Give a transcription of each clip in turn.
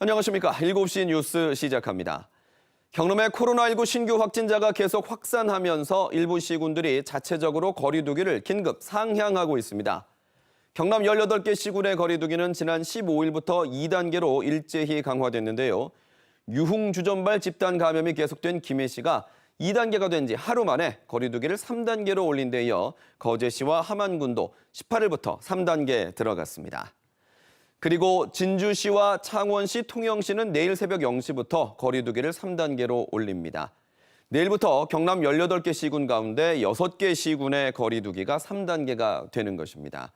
안녕하십니까. 7시 뉴스 시작합니다. 경남의 코로나19 신규 확진자가 계속 확산하면서 일부 시군들이 자체적으로 거리 두기를 긴급 상향하고 있습니다. 경남 18개 시군의 거리 두기는 지난 15일부터 2단계로 일제히 강화됐는데요. 유흥주점발 집단 감염이 계속된 김해시가 2단계가 된 지 하루 만에 거리 두기를 3단계로 올린 데 이어 거제시와 함안군도 18일부터 3단계에 들어갔습니다. 그리고 진주시와 창원시, 통영시는 내일 새벽 0시부터 거리 두기를 3단계로 올립니다. 내일부터 경남 18개 시군 가운데 6개 시군의 거리 두기가 3단계가 되는 것입니다.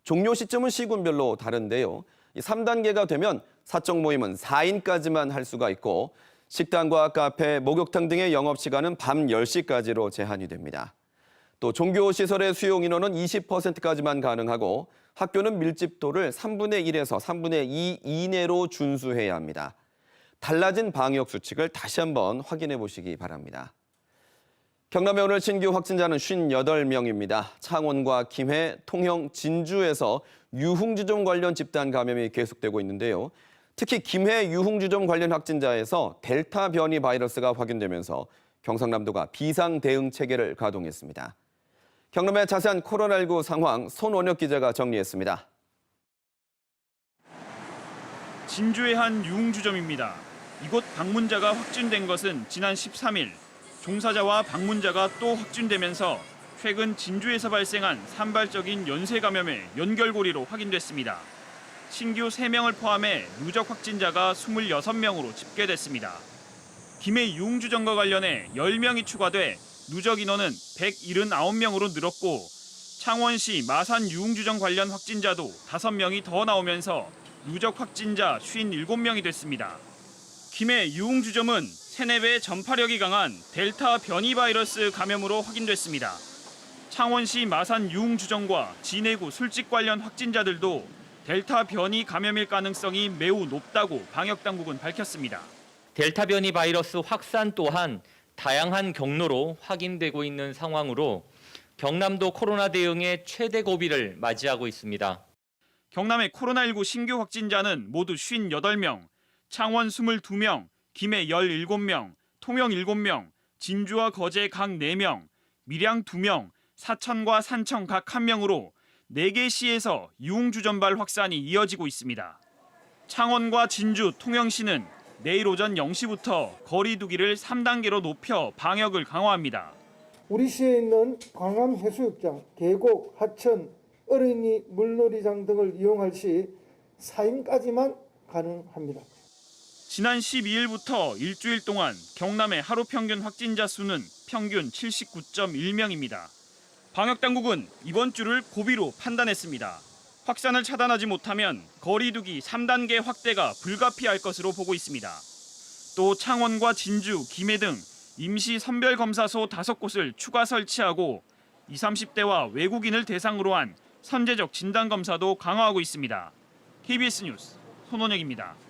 종료 시점은 시군별로 다른데요. 3단계가 되면 사적 모임은 4인까지만 할 수가 있고 식당과 카페, 목욕탕 등의 영업시간은 밤 10시까지로 제한이 됩니다. 또 종교시설의 수용 인원은 20%까지만 가능하고 학교는 밀집도를 3분의 1에서 3분의 2 이내로 준수해야 합니다. 달라진 방역 수칙을 다시 한번 확인해 보시기 바랍니다. 경남의 오늘 신규 확진자는 58명입니다. 창원과 김해, 통영, 진주에서 유흥주점 관련 집단 감염이 계속되고 있는데요. 특히 김해 유흥주점 관련 확진자에서 델타 변이 바이러스가 확인되면서 경상남도가 비상 대응 체계를 가동했습니다. 경남의 자세한 코로나19 상황 손원혁 기자가 정리했습니다. 진주의 한 유흥주점입니다. 이곳 방문자가 확진된 것은 지난 13일. 종사자와 방문자가 또 확진되면서 최근 진주에서 발생한 산발적인 연쇄 감염의 연결고리로 확인됐습니다. 신규 3명을 포함해 누적 확진자가 26명으로 집계됐습니다. 김해 유흥주점과 관련해 10명이 추가돼 누적 인원은 179명으로 늘었고 창원시 마산 유흥주점 관련 확진자도 5명이 더 나오면서 누적 확진자 57명이 됐습니다. 김해 유흥주점은 3-4배 전파력이 강한 델타 변이 바이러스 감염으로 확인됐습니다. 창원시 마산 유흥주점과 진해구 술집 관련 확진자들도 델타 변이 감염일 가능성이 매우 높다고 방역당국은 밝혔습니다. 델타 변이 바이러스 확산 또한 다양한 경로로 확인되고 있는 상황으로 경남도 코로나 대응의 최대 고비를 맞이하고 있습니다. 경남의 코로나19 신규 확진자는 모두 58명, 창원 22명, 김해 17명, 통영 7명, 진주와 거제 각 4명, 밀양 2명, 사천과 산청 각 1명으로 4개 시에서 유흥주점발 확산이 이어지고 있습니다. 창원과 진주, 통영시는 내일 오전 0시부터 거리 두기를 3단계로 높여 방역을 강화합니다. 우리 시에 있는 광암해수욕장, 계곡, 하천, 어린이 물놀이장 등을 이용할 시 4인까지만 가능합니다. 지난 12일부터 일주일 동안 경남의 하루 평균 확진자 수는 평균 79.1명입니다. 방역당국은 이번 주를 고비로 판단했습니다. 확산을 차단하지 못하면 거리 두기 3단계 확대가 불가피할 것으로 보고 있습니다. 또 창원과 진주, 김해 등 임시 선별검사소 5곳을 추가 설치하고 20, 30대와 외국인을 대상으로 한 선제적 진단검사도 강화하고 있습니다. KBS 뉴스 손원혁입니다.